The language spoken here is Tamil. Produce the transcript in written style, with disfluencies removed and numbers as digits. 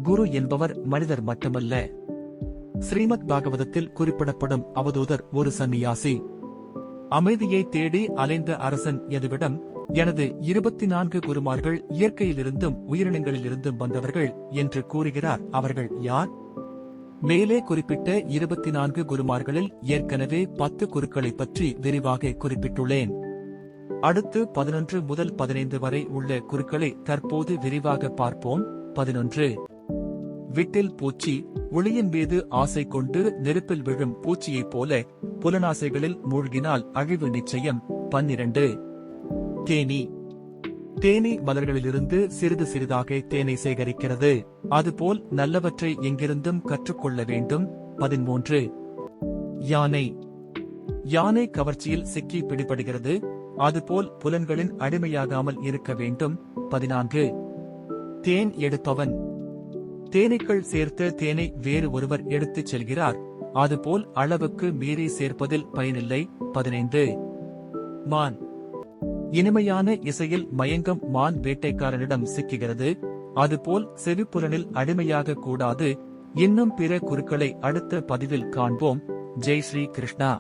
குரு என்பவர் மனிதர் மட்டுமல்ல. ஸ்ரீமத் பாகவதத்தில் குறிப்பிடப்படும் அவதூதர் ஒரு சந்நியாசி. அமைதியை தேடி அலைந்த அரசன் எதுவிடம், எனது 24 குருமார்கள் இயற்கையிலிருந்தும் உயிரினங்களிலிருந்தும் வந்தவர்கள் என்று கூறுகிறார். அவர்கள் யார்? மேலே குறிப்பிட்ட 24 குருமார்களில் ஏற்கனவே 10 குருக்களை பற்றி விரிவாக குறிப்பிட்டுள்ளேன். அடுத்து 11 முதல் 15 வரை உள்ள குருக்களை தற்போது விரிவாக பார்ப்போம். 11. விட்டில் பூச்சி. ஒளியின் மீது ஆசை கொண்டு நெருப்பில் விழும் பூச்சியைப் போல புலனாசைகளில் மூழ்கினால் அழிவு நிச்சயம். 12. தேனீ. தேனீ மலர்களிலிருந்து சிறிது சிறிதாக தேனை சேகரிக்கிறது. அதுபோல் நல்லவற்றை எங்கிருந்தும் கற்றுக்கொள்ள வேண்டும். 13. யானை. யானை கவர்ச்சியில் சிக்கி பிடிபடுகிறது. அதுபோல் புலன்களின் அடிமையாகாமல் இருக்க வேண்டும். 14. தேன் எடுப்பவன். தேனீக்கள் சேர்த்த தேனை வேறு ஒருவர் எடுத்துச் செல்கிறார். அதுபோல் அளவுக்கு மீறி சேர்ப்பதில் பயனில்லை. 15. மான். இனிமையான இசையில் மயங்கம் மான் வேட்டைக்காரனிடம் சிக்குகிறது. அதுபோல் செவிப்புலனில் அடிமையாக கூடாது. இன்னும் பிற குருக்களை அடுத்த பதிவில் காண்போம். ஜெய் ஸ்ரீ கிருஷ்ணா.